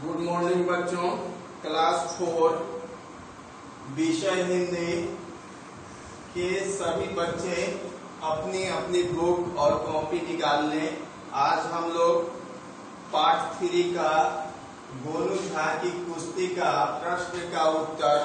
Good morning बच्चों। Class 4 विषय हिंदी के सभी बच्चे अपनी अपनी बुक और कॉपी निकाल लें। आज हम लोग पार्ट 3 का गोनू झा की कुश्ती का प्रश्न का उत्तर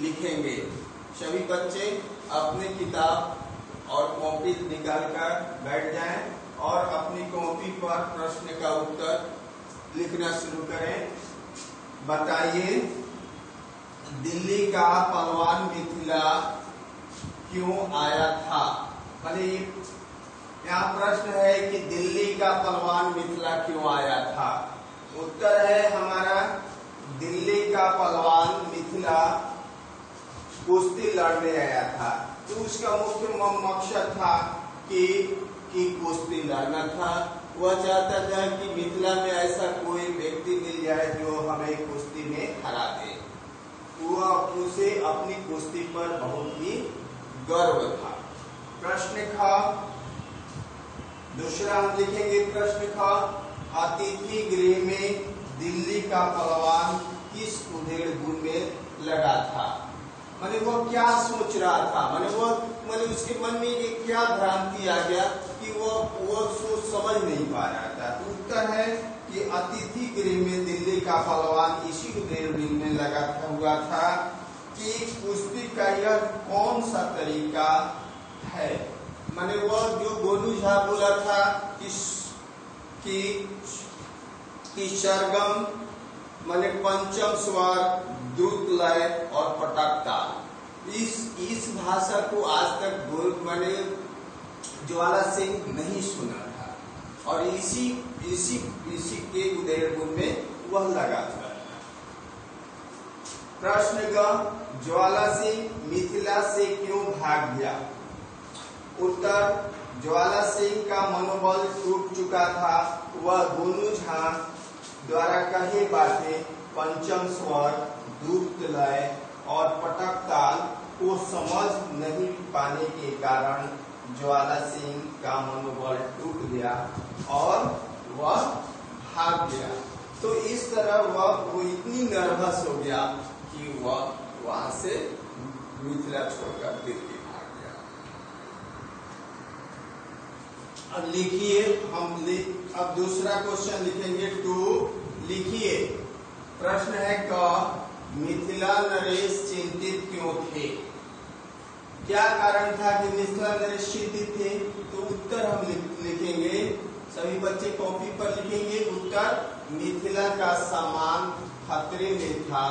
लिखेंगे। सभी बच्चे अपनी किताब और कॉपी निकाल कर बैठ जाएं और अपनी कॉपी पर प्रश्न का उत्तर लिखना शुरू करें। बताइए, दिल्ली का पहलवान मिथिला क्यों आया था? माने यहाँ प्रश्न है कि दिल्ली का पहलवान मिथिला क्यों आया था। उत्तर है हमारा, दिल्ली का पहलवान मिथिला कुश्ती लड़ने आया था। तो उसका मुख्य मकसद था कि कुश्ती लड़ना था। वह चाहता था कि मिथिला में ऐसा कोई व्यक्ति मिल जाए जो हमें कुश्ती में हरा दे। उसे अपनी कुश्ती पर बहुत ही गर्व था। प्रश्न ख, दूसरा हम लिखेंगे प्रश्न ख, अतिथि गृह में दिल्ली का पहलवान किस उधेड़ गुण में लगा था? माने वो क्या सोच रहा था, माने उसके मन में एक क्या भ्रांति आ गया कि वो सोच समझ नहीं पा रहा था। तो उत्तर है कि अतिथि गृह में दिल्ली का पहलवान इसी उधेड़ गुण में लगा हुआ था कि कुश्ती का यह कौन सा तरीका है। माने वो जो गोनू झा बोला था कि सरगम माने पंचम स्वर, द्रुत लय और पटक ताल। इस भाषा को आज तक माने ज्वाला सिंह नहीं सुना था और इसी के उदय गुण में वह लगा था। प्रश्न ग, ज्वाला सिंह मिथिला से क्यों भाग गया? उत्तर, ज्वाला सिंह का मनोबल टूट चुका था। वह गोनू झा द्वारा कहे बातें पंचम स्वर, द्रुत लय और पटक ताल को समझ नहीं पाने के कारण ज्वाला सिंह का मनोबल टूट गया और वह भाग गया। तो इस तरह वो इतनी नर्वस हो गया कि वह वहां से मिथिला छोड़कर दिल्ली भाग गया। अब लिखिए, अब दूसरा क्वेश्चन लिखेंगे 2। लिखिए, प्रश्न है क, मिथिला नरेश चिंतित क्यों थे? क्या कारण था कि मिथिला नरेश चिंतित थे? तो उत्तर हम लिखेंगे, सभी बच्चे कॉपी पर लिखेंगे। उत्तर, मिथिला का सामान खतरे में था,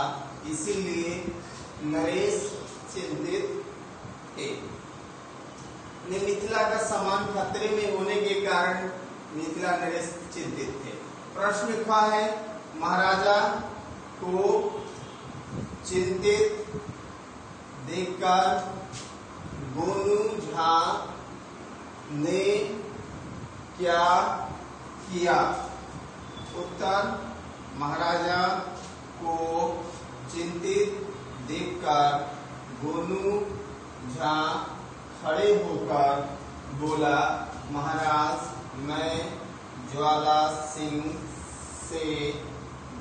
इसीलिए नरेश चिंतित थे। मिथिला का सामान खतरे में होने के कारण मिथिला नरेश चिंतित थे। प्रश्न ख है, महाराजा को चिंतित देखकर गोनू झा ने क्या किया? उत्तर, महाराजा को चिंतित देखकर गोनू झा खड़े होकर बोला, महाराज, मैं ज्वाला सिंह से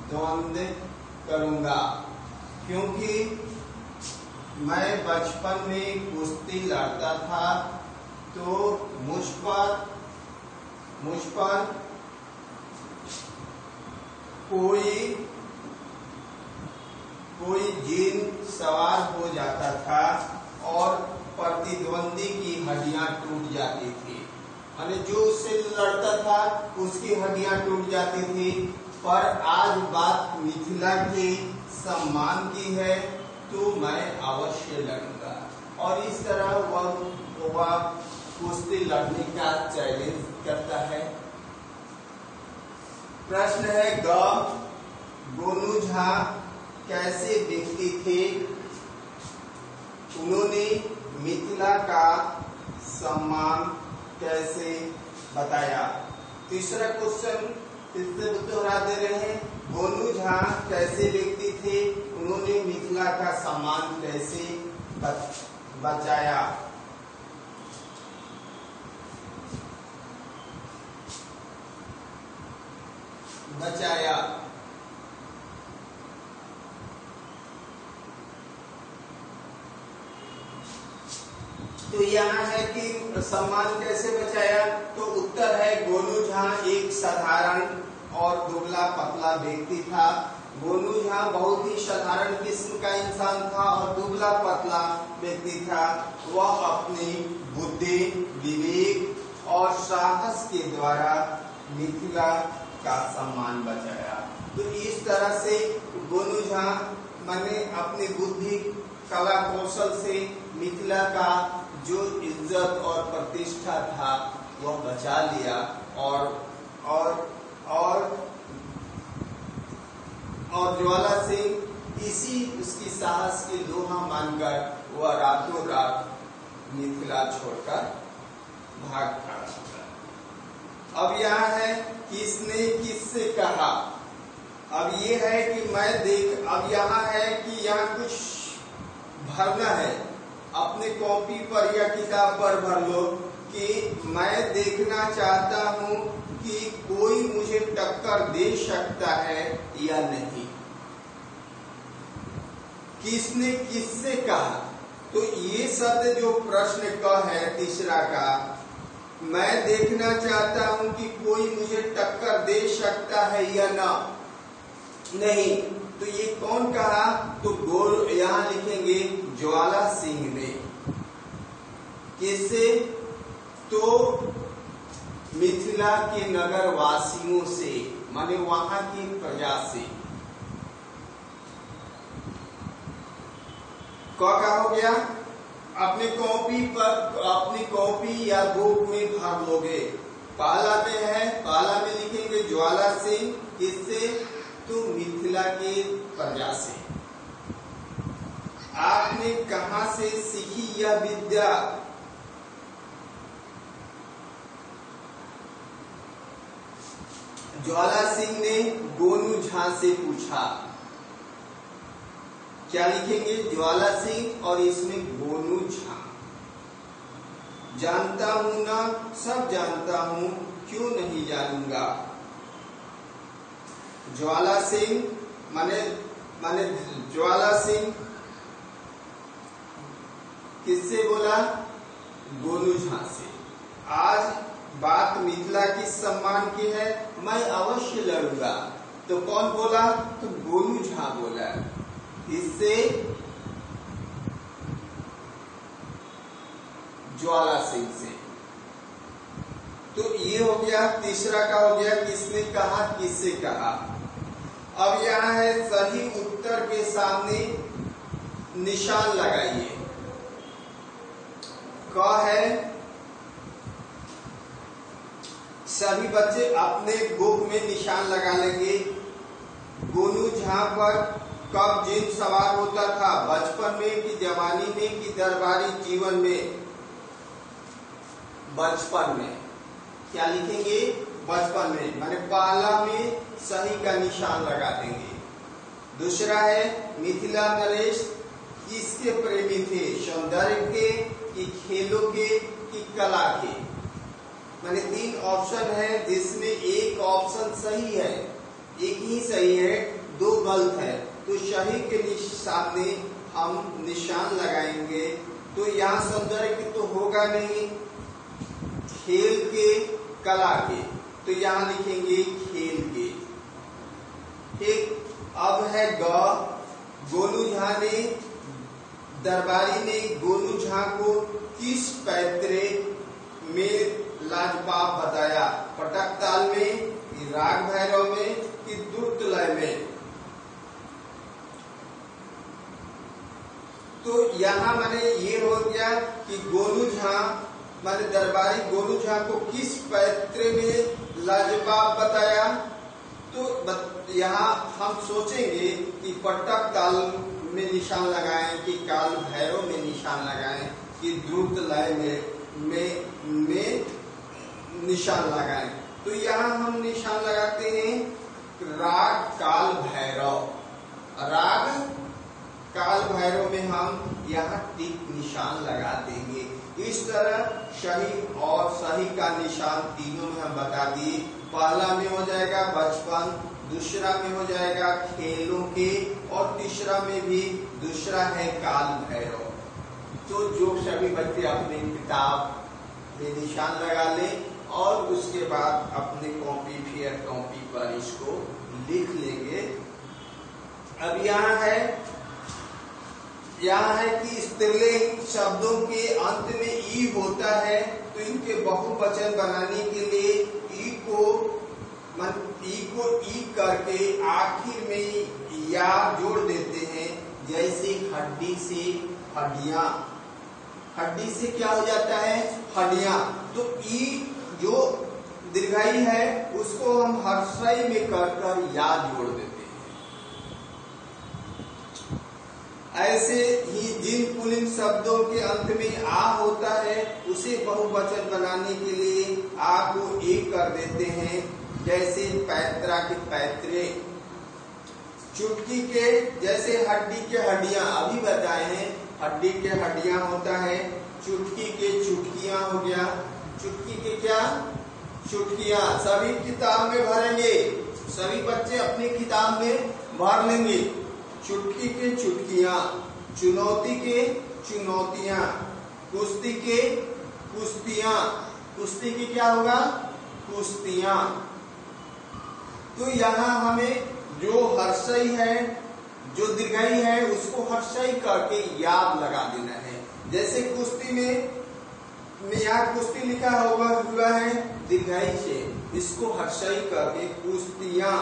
द्वंद्व करूंगा क्योंकि मैं बचपन में कुश्ती लड़ता था। तो मुझ पर कोई जिन सवार हो जाता था और प्रतिद्वंदी की हड्डियां टूट जाती थी। माने जो उससे लड़ता था उसकी हड्डियां टूट जाती थी। पर आज बात मिथिला के सम्मान की है तो मैं अवश्य लड़ूंगा। और इस तरह वह कुश्ती लड़ने का चैलेंज करता है। प्रश्न है ग, गोनू झा कैसे व्यक्ति थे? उन्होंने मिथिला का सम्मान कैसे बताया? तीसरा क्वेश्चन दोहरा दे रहे हैं, गोनू झा कैसे व्यक्ति थे? उन्होंने मिथिला का सम्मान कैसे बचाया? तो यहाँ है कि सम्मान कैसे बचाया, तो उत्तर है गोनू झा एक साधारण और दुबला पतला व्यक्ति था। गोनू झा बहुत ही साधारण किस्म का इंसान था और दुबला पतला व्यक्ति था। वह अपनी बुद्धि, विवेक और साहस के द्वारा मिथिला का सम्मान बचाया। तो इस तरह से गोनू झा मैंने अपनी बुद्धि, कला, कौशल से मिथिला का जो इज्जत और प्रतिष्ठा था वह बचा लिया और ज्वाला सिंह इसी उसकी साहस की लोहा मानकर वह रातों रात मिथिला छोड़कर भाग खड़ा। अब यहाँ है किसने किससे कहा। अब ये है कि अब यहाँ है कि यहाँ कुछ भरना है, अपने कॉपी पर या किताब पर भर लो कि मैं देखना चाहता हूँ कि कोई मुझे टक्कर दे सकता है या नहीं। किसने किससे कहा, तो ये शब्द जो प्रश्न का है तीसरा का, मैं देखना चाहता हूँ कि कोई मुझे टक्कर दे सकता है या नहीं, तो ये कौन कहा, तो यहाँ लिखेंगे ज्वाला सिंह ने। किससे, तो मिथिला के नगर वासियों से, माने वहां की प्रजा से। क्या हो गया, अपनी कॉपी या बुक में भर लोगे। पहला में है, पहला में लिखेंगे ज्वाला सिंह, किससे, तो मिथिला के प्रजा से। आपने कहां से सीखी यह विद्या, ज्वाला सिंह ने गोनू झा से पूछा। क्या लिखेंगे, ज्वाला सिंह और इसमें गोनू झा। जानता हूं ना, सब जानता हूं, क्यों नहीं जानूंगा। ज्वाला सिंह माने ज्वाला सिंह किससे बोला, गोनू झा से। आज बात मिथिला की सम्मान की है, मैं अवश्य लड़ूंगा। तो कौन बोला, तो गोनू झा बोला। इससे ज्वाला सिंह से। तो ये हो गया, तीसरा का हो गया किसने कहा, किससे कहा। अब यहाँ है सही उत्तर के सामने निशान लगाइए। क है, सभी बच्चे अपने बुक में निशान लगा लेंगे। गोनू झा पर कब जिन सवार होता था, बचपन में कि जवानी में कि दरबारी जीवन में। बचपन में, क्या लिखेंगे, बचपन में, माने पहला में सही का निशान लगा देंगे। दूसरा है मिथिला नरेश किसके प्रेमी थे, सौंदर्य के कि खेलों के कि कला के। माने 3 ऑप्शन है जिसमें एक ऑप्शन सही है, एक ही सही है, 2 गलत है। तो सही के सामने हम निशान लगाएंगे। तो यहाँ सौंदर्य के तो होगा नहीं, खेल के, कला के, तो यहाँ लिखेंगे खेल के। ठीक, अब है गोनू झा ने, दरबारी ने गोनू झा को किस पैतरे में लाजवाब बताया, पटक ताल में कि राग भैरव में कि द्रुत लय में। तो यहाँ मैंने ये हो गया कि गोनू झा माने दरबारी गोनू झा को किस पैतरे में लाजवाब बताया। तो यहाँ हम सोचेंगे कि पटक ताल में निशान लगाएं कि काल भैरव में निशान लगाएं कि द्रुत लय में निशान लगाएं। तो यहाँ हम निशान लगाते हैं राग काल भैरव, राग काल भैरव में हम यहाँ टिक निशान लगा देंगे। इस तरह सही और सही का निशान तीनों में हम बता दिए। पहला में हो जाएगा बचपन, दूसरा में हो जाएगा खेलों के और तीसरा में भी दूसरा है काल भैरव। तो जो सभी बच्चे अपनी किताब में निशान लगा लें और उसके बाद अपने कॉपी फेयर कॉपी पर इसको लिख लेंगे। अब यहाँ है कि स्त्रीलिंग शब्दों के अंत में ई होता है, तो इनके बहुवचन बनाने के लिए ई को ई करके आखिर में या जोड़ देते हैं। जैसे हड्डी से हड्डियां, हड्डी से क्या हो जाता है हड्डियां, तो ई जो दीर्घाई है उसको हम हर्षई में कर या जोड़ देते हैं। ऐसे ही जिन पुल्लिंग शब्दों के अंत में आ होता है उसे बहुवचन बनाने के लिए आ को एक कर देते हैं। जैसे पैत्रा के पैत्रे, चुटकी के, जैसे हड्डी के हड्डियां अभी बताए हैं, हड्डी के हड्डियां होता है, चुटकी के चुटकियां हो गया, चुटकी के क्या चुटकियां। सभी किताब में भरेंगे, सभी बच्चे अपनी किताब में भर लेंगे। चुटकी के चुटकियां, चुनौती के चुनौतियां, कुश्ती के कुश्तियां, कुश्ती की क्या होगा कुश्तियां। तो यहाँ हमें जो हर्षई है, जो दीर्घाई है, उसको हर्षई करके याद लगा देना है। जैसे कुश्ती में यहाँ कुश्ती लिखा हुआ है दीर्घाई से, इसको हर्षई करके कुश्तियां।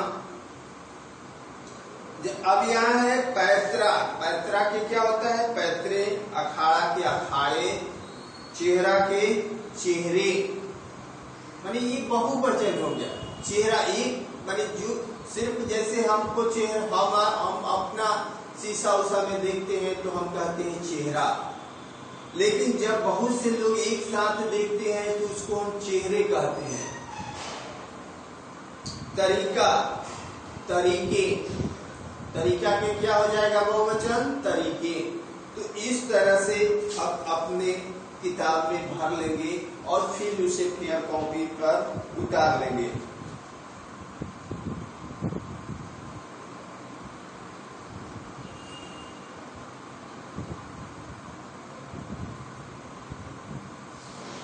अब यहाँ है पैत्रा, पैत्रा के क्या होता है पैत्रे, अखाड़ा के अखाड़े, चेहरा के चेहरे, माने ये बहुवचन हो गया। चेहरा एक माने जो सिर्फ जैसे हमको चेहरा हम अपना शीशा उषा में देखते हैं तो हम कहते हैं चेहरा, लेकिन जब बहुत से लोग एक साथ देखते हैं तो उसको हम चेहरे कहते हैं। तरीका, तरीके, तरीका के क्या हो जाएगा बहुवचन तरीके। तो इस तरह से आप अपने किताब में भर लेंगे और फिर उसे फेयर कॉपी पर उतार लेंगे।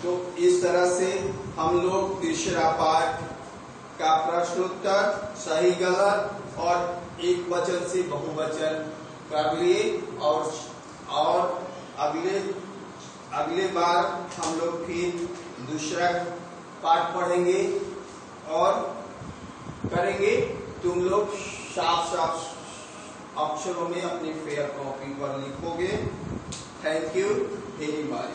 तो इस तरह से हम लोग तीसरा पाठ का प्रश्न उत्तर सही गलत और एक वचन से बहुवचन कर लिए और अगले बार हम लोग फिर दूसरा पाठ पढ़ेंगे और करेंगे। तुम लोग साफ साफ अक्षरों में अपनी फेयर कॉपी पर लिखोगे। Thank you very much.